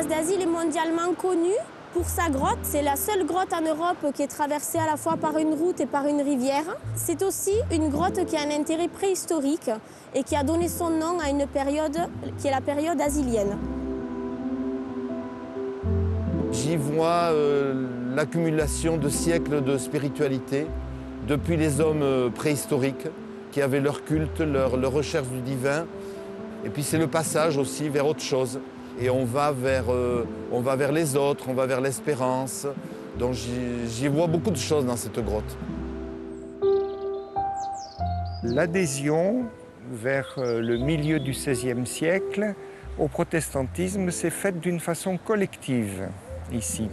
Mas d'Asile est mondialement connu pour sa grotte. C'est la seule grotte en Europe qui est traversée à la fois par une route et par une rivière. C'est aussi une grotte qui a un intérêt préhistorique et qui a donné son nom à une période qui est la période asilienne. J'y vois l'accumulation de siècles de spiritualité depuis les hommes préhistoriques qui avaient leur culte, leur recherche du divin. Et puis c'est le passage aussi vers autre chose. Et on va vers les autres, on va vers l'espérance. Donc j'y vois beaucoup de choses dans cette grotte. L'adhésion vers le milieu du XVIe siècle au protestantisme s'est faite d'une façon collective ici.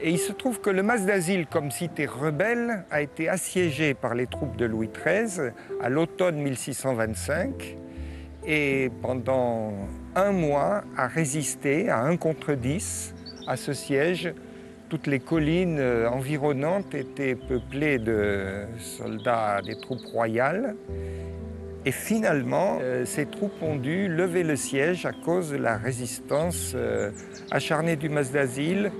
Et il se trouve que le Mas d'Asile, comme cité rebelle, a été assiégé par les troupes de Louis XIII à l'automne 1625 et pendant un mois a résisté à 1 contre 10 à ce siège. Toutes les collines environnantes étaient peuplées de soldats des troupes royales. Et finalement, ces troupes ont dû lever le siège à cause de la résistance acharnée du Mas d'Asile.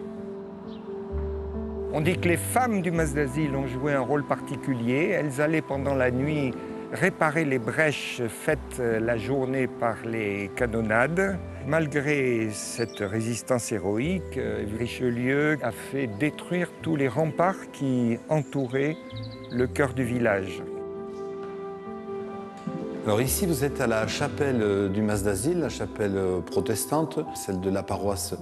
On dit que les femmes du Mas d'Asile ont joué un rôle particulier. Elles allaient pendant la nuit réparer les brèches faites la journée par les canonnades. Malgré cette résistance héroïque, Richelieu a fait détruire tous les remparts qui entouraient le cœur du village. Alors ici, vous êtes à la chapelle du Mas d'Asile, la chapelle protestante, celle de la paroisse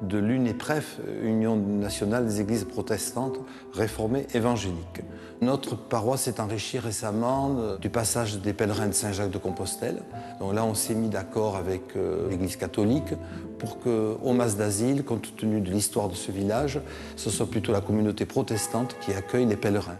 de l'UNEPREF, Union nationale des églises protestantes réformées évangéliques. Notre paroisse s'est enrichie récemment du passage des pèlerins de Saint-Jacques de Compostelle. Donc là, on s'est mis d'accord avec l'église catholique pour qu'au Mas d'Asile, compte tenu de l'histoire de ce village, ce soit plutôt la communauté protestante qui accueille les pèlerins.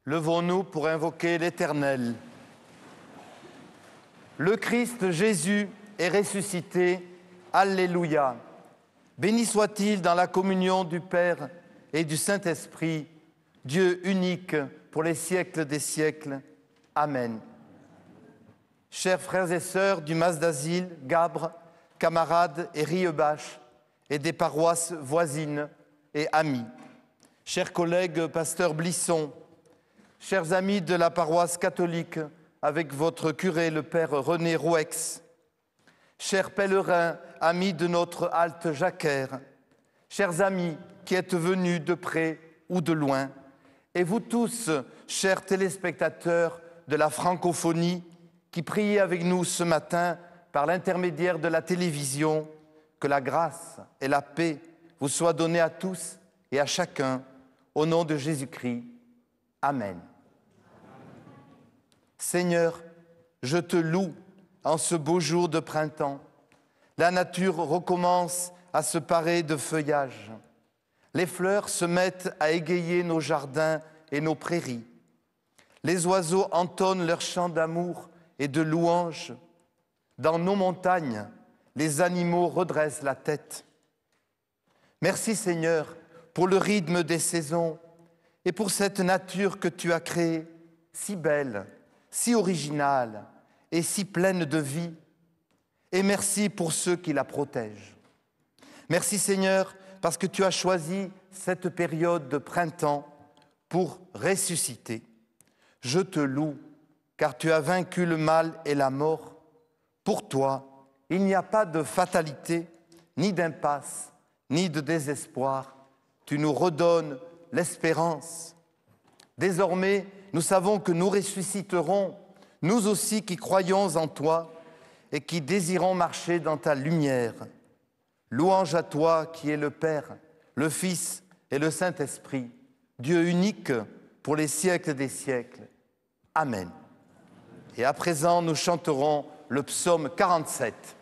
Levons-nous pour invoquer l'Éternel. Le Christ Jésus est ressuscité. Alléluia. Béni soit-il dans la communion du Père et du Saint-Esprit, Dieu unique pour les siècles des siècles. Amen. Chers frères et sœurs du Mas d'Asile, Gabre, camarades et Rieubache, et des paroisses voisines et amis, chers collègues pasteur Blisson, chers amis de la paroisse catholique, avec votre curé, le père René Rouex, chers pèlerins, amis de notre halte Jacquère, chers amis qui êtes venus de près ou de loin, et vous tous, chers téléspectateurs de la francophonie, qui priez avec nous ce matin par l'intermédiaire de la télévision, que la grâce et la paix vous soient données à tous et à chacun, au nom de Jésus-Christ. Amen. Seigneur, je te loue en ce beau jour de printemps. La nature recommence à se parer de feuillage. Les fleurs se mettent à égayer nos jardins et nos prairies. Les oiseaux entonnent leurs chants d'amour et de louange. Dans nos montagnes, les animaux redressent la tête. Merci Seigneur pour le rythme des saisons et pour cette nature que tu as créée, si belle, si originale et si pleine de vie. Et merci pour ceux qui la protègent. Merci Seigneur parce que tu as choisi cette période de printemps pour ressusciter. Je te loue car tu as vaincu le mal et la mort. Pour toi, il n'y a pas de fatalité, ni d'impasse, ni de désespoir. tu nous redonnes l'espérance. Désormais, nous savons que nous ressusciterons, nous aussi qui croyons en toi et qui désirons marcher dans ta lumière. Louange à toi qui es le Père, le Fils et le Saint-Esprit, Dieu unique pour les siècles des siècles. Amen. Et à présent, nous chanterons le psaume 47.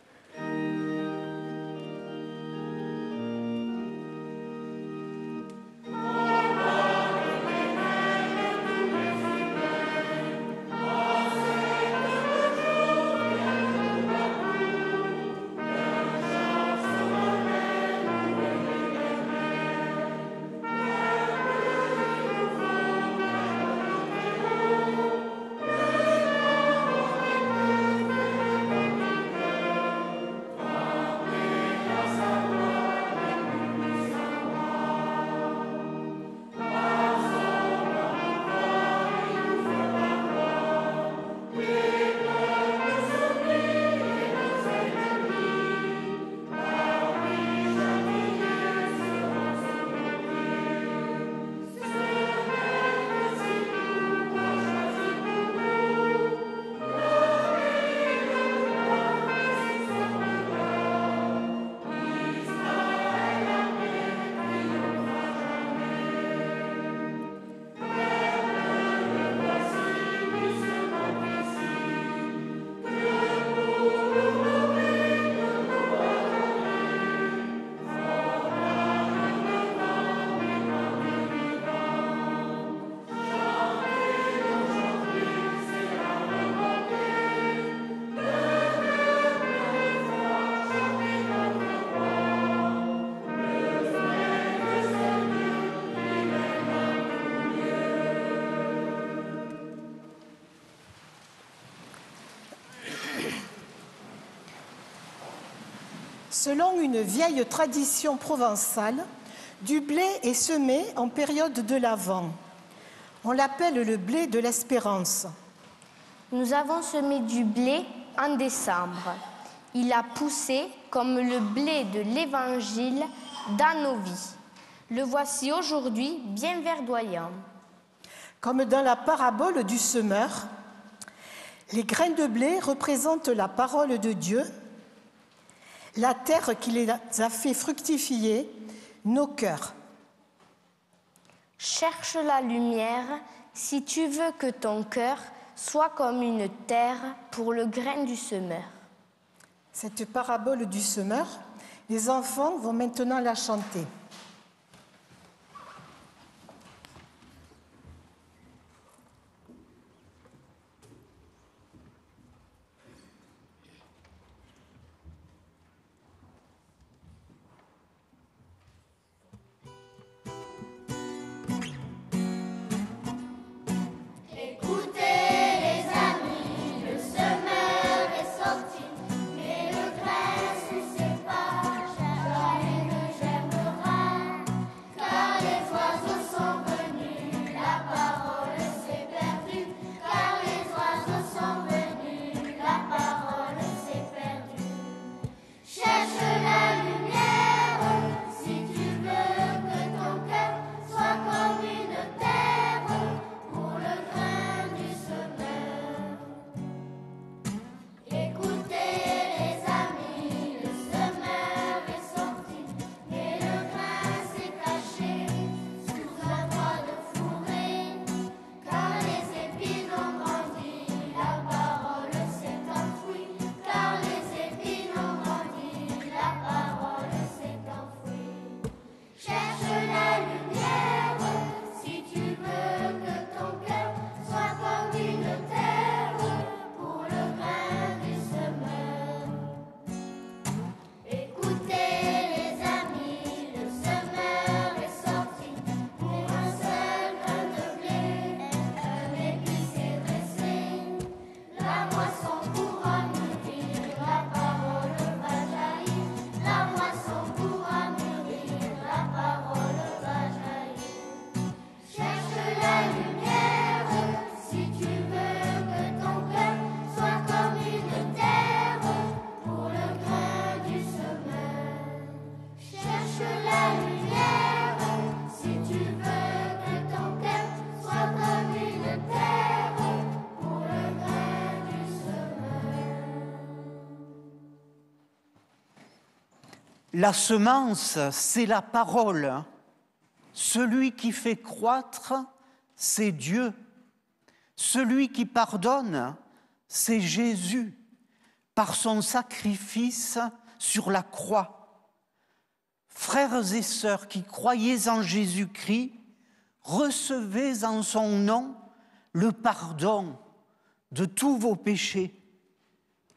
Selon une vieille tradition provençale, du blé est semé en période de l'Avent. On l'appelle le blé de l'espérance. Nous avons semé du blé en décembre. Il a poussé comme le blé de l'Évangile dans nos vies. Le voici aujourd'hui bien verdoyant. Comme dans la parabole du semeur, les grains de blé représentent la parole de Dieu, la terre qui les a fait fructifier, nos cœurs. Cherche la lumière si tu veux que ton cœur soit comme une terre pour le grain du semeur. Cette parabole du semeur, les enfants vont maintenant la chanter. Mais le grain sous ses pages, jamais ne germera. La semence, c'est la parole. Celui qui fait croître, c'est Dieu. Celui qui pardonne, c'est Jésus, par son sacrifice sur la croix. Frères et sœurs qui croyez en Jésus-Christ, recevez en son nom le pardon de tous vos péchés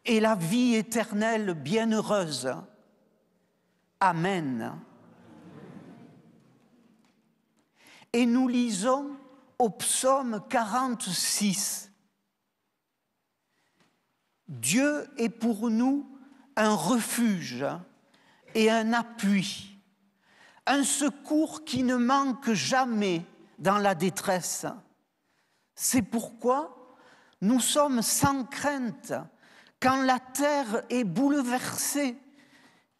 et la vie éternelle bienheureuse. Amen. Et nous lisons au psaume 46. Dieu est pour nous un refuge et un appui, un secours qui ne manque jamais dans la détresse. C'est pourquoi nous sommes sans crainte quand la terre est bouleversée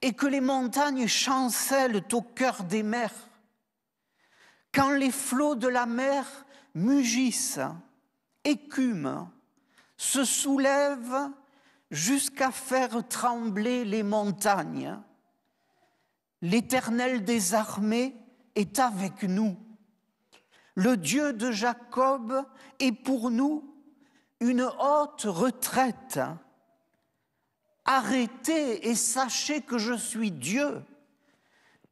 et que les montagnes chancellent au cœur des mers, quand les flots de la mer mugissent, écument, se soulèvent jusqu'à faire trembler les montagnes. L'Éternel des armées est avec nous. Le Dieu de Jacob est pour nous une haute retraite. Arrêtez et sachez que je suis Dieu.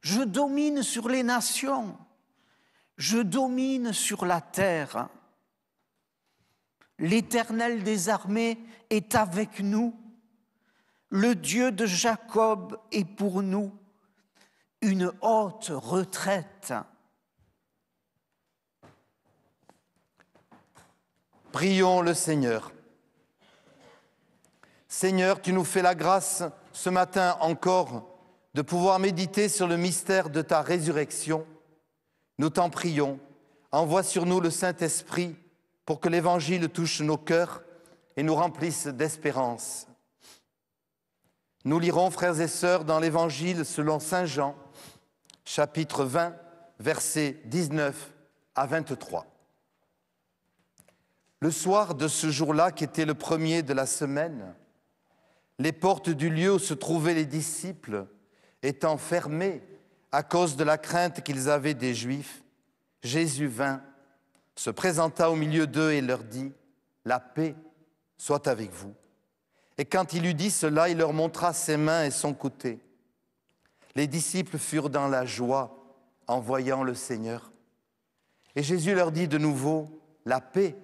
Je domine sur les nations. Je domine sur la terre. L'Éternel des armées est avec nous. Le Dieu de Jacob est pour nous une haute retraite. Prions le Seigneur. Seigneur, tu nous fais la grâce ce matin encore de pouvoir méditer sur le mystère de ta résurrection. Nous t'en prions, envoie sur nous le Saint-Esprit pour que l'Évangile touche nos cœurs et nous remplisse d'espérance. Nous lirons, frères et sœurs, dans l'Évangile selon saint Jean, chapitre 20, versets 19 à 23. Le soir de ce jour-là, qui était le premier de la semaine, les portes du lieu où se trouvaient les disciples étant fermées à cause de la crainte qu'ils avaient des Juifs, Jésus vint, se présenta au milieu d'eux et leur dit « La paix soit avec vous ». Et quand il eut dit cela, il leur montra ses mains et son côté. Les disciples furent dans la joie en voyant le Seigneur. Et Jésus leur dit de nouveau « La paix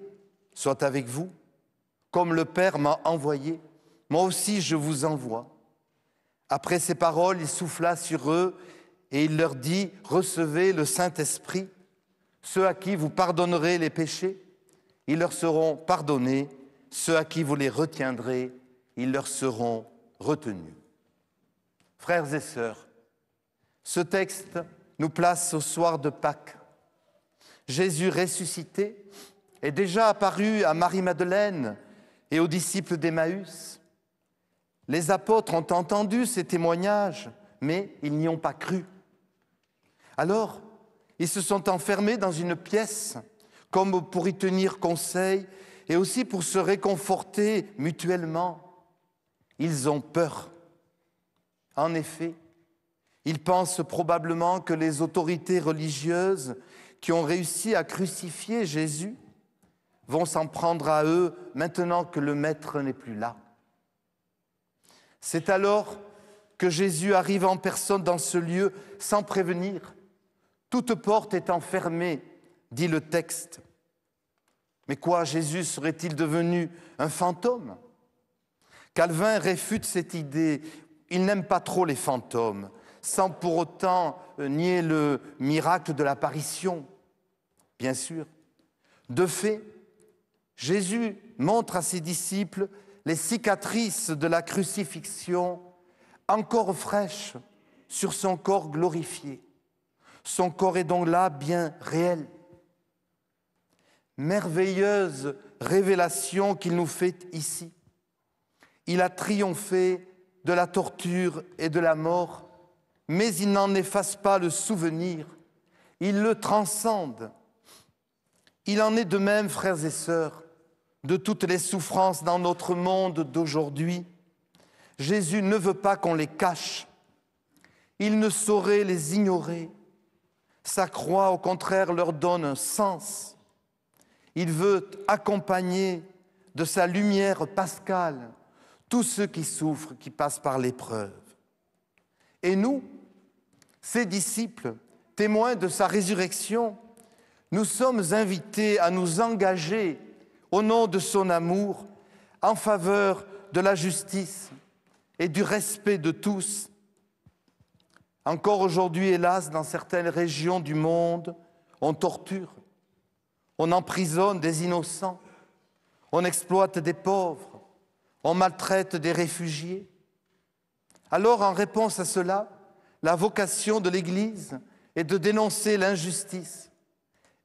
soit avec vous. Comme le Père m'a envoyé, moi aussi je vous envoie. » Après ces paroles, il souffla sur eux et il leur dit « Recevez le Saint-Esprit. Ceux à qui vous pardonnerez les péchés, ils leur seront pardonnés. Ceux à qui vous les retiendrez, ils leur seront retenus. » Frères et sœurs, ce texte nous place au soir de Pâques. Jésus ressuscité est déjà apparu à Marie-Madeleine et aux disciples d'Emmaüs. Les apôtres ont entendu ces témoignages, mais ils n'y ont pas cru. Alors, ils se sont enfermés dans une pièce, comme pour y tenir conseil et aussi pour se réconforter mutuellement. Ils ont peur. En effet, ils pensent probablement que les autorités religieuses qui ont réussi à crucifier Jésus vont s'en prendre à eux maintenant que le Maître n'est plus là. C'est alors que Jésus arrive en personne dans ce lieu sans prévenir. Toute porte étant fermée, dit le texte. Mais quoi, Jésus serait-il devenu un fantôme? Calvin réfute cette idée. Il n'aime pas trop les fantômes, sans pour autant nier le miracle de l'apparition, bien sûr. De fait, Jésus montre à ses disciples les cicatrices de la crucifixion encore fraîches sur son corps glorifié. Son corps est donc là bien réel. Merveilleuse révélation qu'il nous fait ici. Il a triomphé de la torture et de la mort, mais il n'en efface pas le souvenir. Il le transcende. Il en est de même, frères et sœurs, de toutes les souffrances dans notre monde d'aujourd'hui. Jésus ne veut pas qu'on les cache. Il ne saurait les ignorer. Sa croix, au contraire, leur donne un sens. Il veut accompagner de sa lumière pascale tous ceux qui souffrent, qui passent par l'épreuve. Et nous, ses disciples, témoins de sa résurrection, nous sommes invités à nous engager au nom de son amour en faveur de la justice et du respect de tous. Encore aujourd'hui, hélas, dans certaines régions du monde, on torture, on emprisonne des innocents, on exploite des pauvres, on maltraite des réfugiés. Alors, en réponse à cela, la vocation de l'Église est de dénoncer l'injustice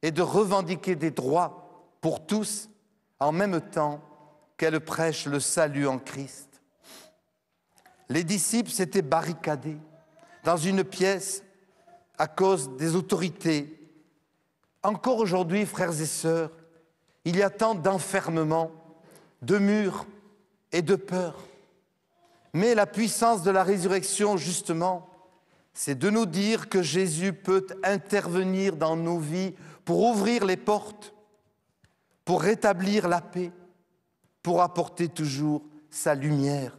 et de revendiquer des droits pour tous, en même temps qu'elle prêche le salut en Christ. Les disciples s'étaient barricadés dans une pièce à cause des autorités. Encore aujourd'hui, frères et sœurs, il y a tant d'enfermements, de murs et de peurs. Mais la puissance de la résurrection, justement, c'est de nous dire que Jésus peut intervenir dans nos vies pour ouvrir les portes, pour rétablir la paix, pour apporter toujours sa lumière.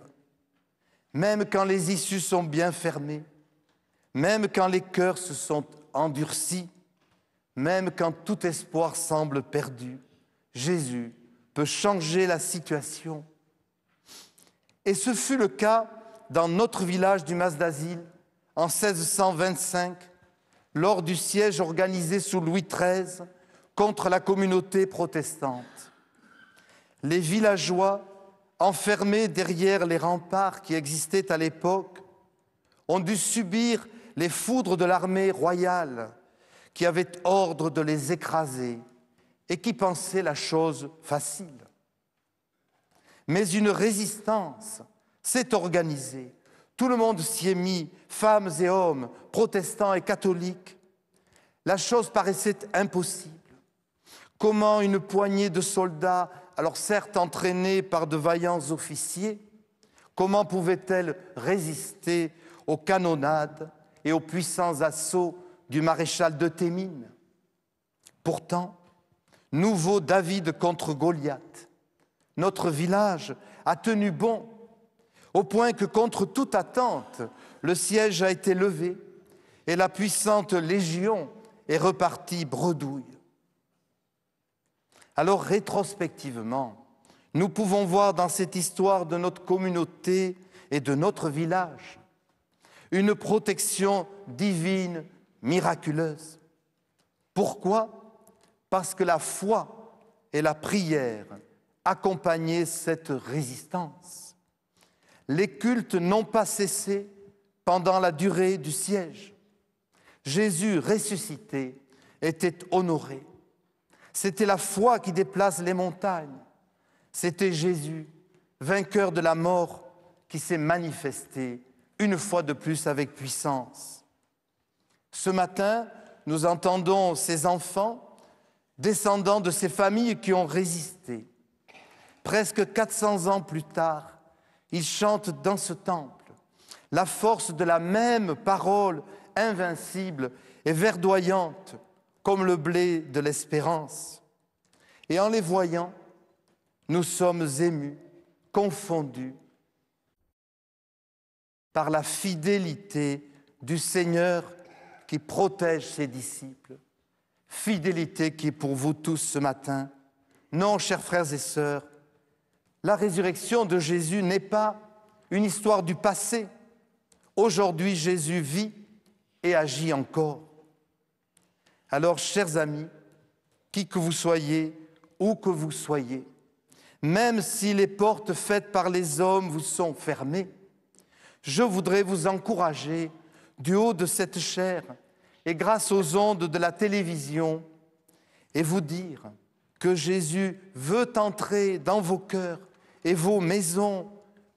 Même quand les issues sont bien fermées, même quand les cœurs se sont endurcis, même quand tout espoir semble perdu, Jésus peut changer la situation. Et ce fut le cas dans notre village du Mas d'Asile en 1625, lors du siège organisé sous Louis XIII contre la communauté protestante. Les villageois, enfermés derrière les remparts qui existaient à l'époque, ont dû subir les foudres de l'armée royale qui avait ordre de les écraser et qui pensait la chose facile. Mais une résistance s'est organisée. Tout le monde s'y est mis, femmes et hommes, protestants et catholiques. La chose paraissait impossible. Comment une poignée de soldats, alors certes entraînés par de vaillants officiers, comment pouvait-elle résister aux canonnades et aux puissants assauts du maréchal de Thémines? Pourtant, nouveau David contre Goliath, notre village a tenu bon, au point que contre toute attente, le siège a été levé et la puissante légion est repartie bredouille. Alors, rétrospectivement, nous pouvons voir dans cette histoire de notre communauté et de notre village une protection divine, miraculeuse. Pourquoi? Parce que la foi et la prière accompagnaient cette résistance. Les cultes n'ont pas cessé pendant la durée du siège. Jésus ressuscité était honoré. C'était la foi qui déplace les montagnes. C'était Jésus, vainqueur de la mort, qui s'est manifesté une fois de plus avec puissance. Ce matin, nous entendons ces enfants, descendants de ces familles qui ont résisté. Presque 400 ans plus tard, ils chantent dans ce temple la force de la même parole invincible et verdoyante comme le blé de l'espérance. Et en les voyant, nous sommes émus, confondus par la fidélité du Seigneur qui protège ses disciples. Fidélité qui est pour vous tous ce matin. Non, chers frères et sœurs, la résurrection de Jésus n'est pas une histoire du passé. Aujourd'hui, Jésus vit et agit encore. Alors, chers amis, qui que vous soyez, où que vous soyez, même si les portes faites par les hommes vous sont fermées, je voudrais vous encourager du haut de cette chaire et grâce aux ondes de la télévision et vous dire que Jésus veut entrer dans vos cœurs et vos maisons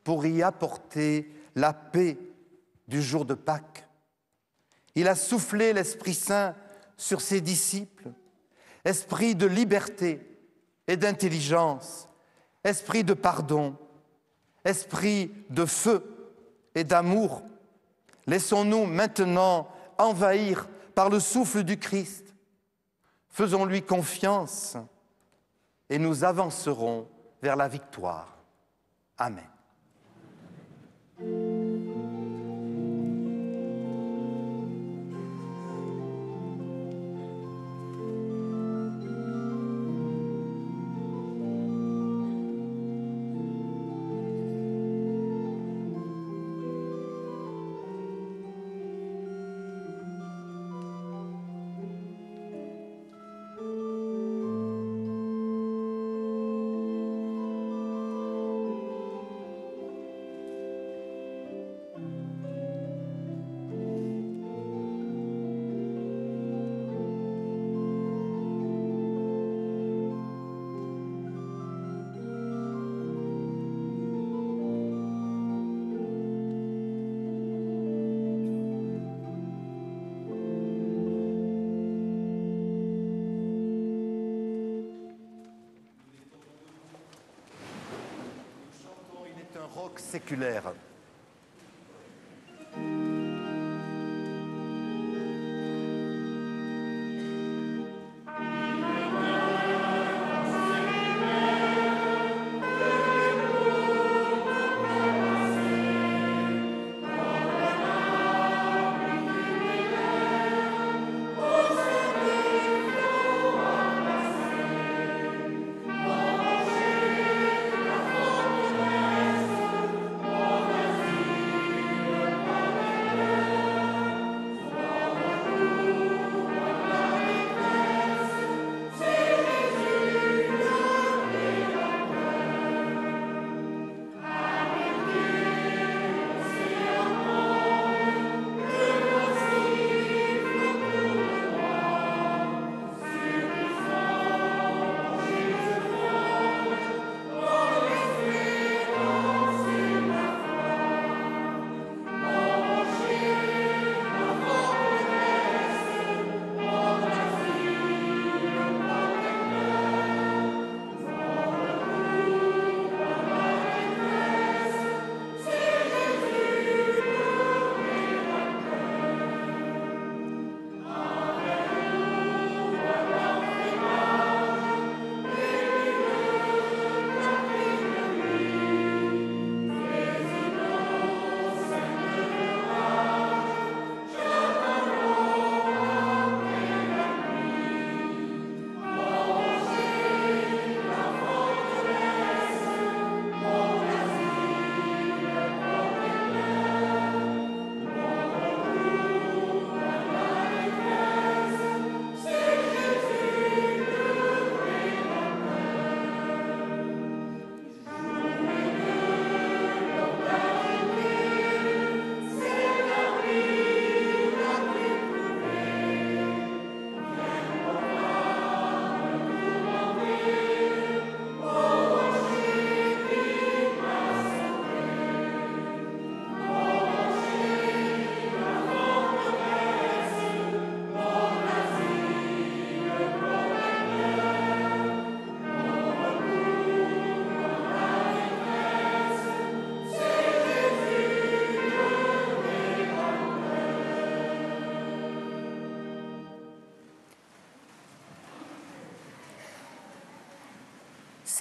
pour y apporter la paix du jour de Pâques. Il a soufflé l'Esprit Saint sur ses disciples, esprit de liberté et d'intelligence, esprit de pardon, esprit de feu et d'amour, Laissons-nous maintenant envahir par le souffle du Christ. Faisons-lui confiance et nous avancerons vers la victoire. Amen. Rock séculaire.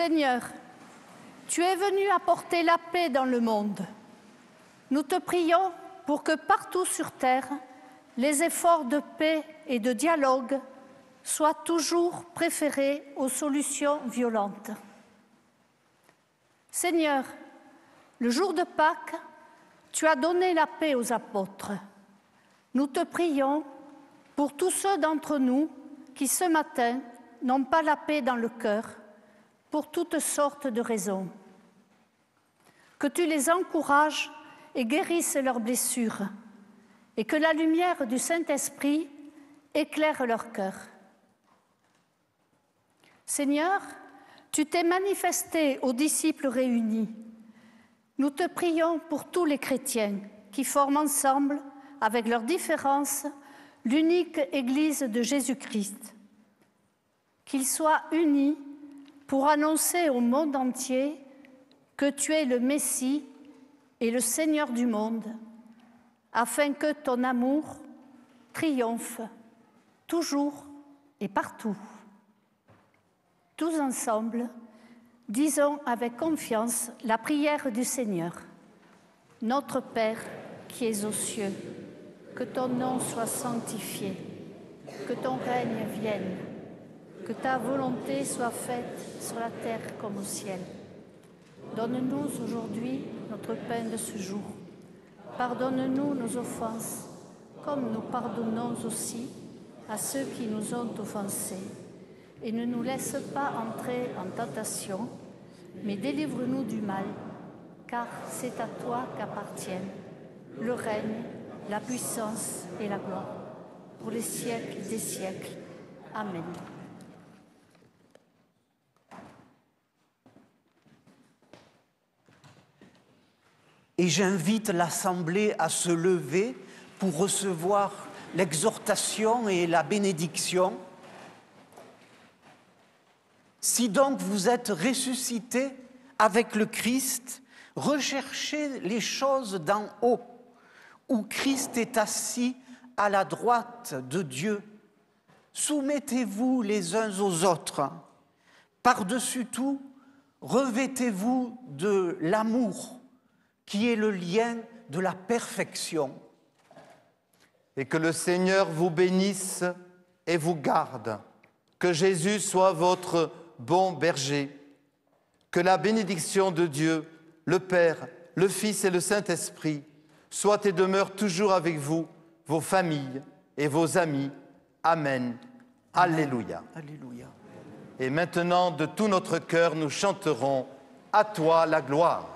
Seigneur, tu es venu apporter la paix dans le monde. Nous te prions pour que partout sur terre, les efforts de paix et de dialogue soient toujours préférés aux solutions violentes. Seigneur, le jour de Pâques, tu as donné la paix aux apôtres. Nous te prions pour tous ceux d'entre nous qui, ce matin, n'ont pas la paix dans le cœur, pour toutes sortes de raisons. Que tu les encourages et guérisses leurs blessures, et que la lumière du Saint-Esprit éclaire leur cœur. Seigneur, tu t'es manifesté aux disciples réunis. Nous te prions pour tous les chrétiens qui forment ensemble, avec leurs différences, l'unique Église de Jésus-Christ. Qu'ils soient unis pour annoncer au monde entier que tu es le Messie et le Seigneur du monde. afin que ton amour triomphe toujours et partout. Tous ensemble, disons avec confiance la prière du Seigneur. Notre Père qui es aux cieux, que ton nom soit sanctifié, que ton règne vienne, que ta volonté soit faite sur la terre comme au ciel. Donne-nous aujourd'hui notre pain de ce jour. Pardonne-nous nos offenses, comme nous pardonnons aussi à ceux qui nous ont offensés. Et ne nous laisse pas entrer en tentation, mais délivre-nous du mal, car c'est à toi qu'appartiennent le règne, la puissance et la gloire, pour les siècles des siècles. Amen. Et j'invite l'Assemblée à se lever pour recevoir l'exhortation et la bénédiction. Si donc vous êtes ressuscités avec le Christ, recherchez les choses d'en haut, où Christ est assis à la droite de Dieu. Soumettez-vous les uns aux autres. Par-dessus tout, revêtez-vous de l'amour, qui est le lien de la perfection. Et que le Seigneur vous bénisse et vous garde. Que Jésus soit votre bon berger. Que la bénédiction de Dieu, le Père, le Fils et le Saint-Esprit soient et demeurent toujours avec vous, vos familles et vos amis. Amen. Alléluia. Alléluia. Et maintenant, de tout notre cœur, nous chanterons « À toi la gloire ».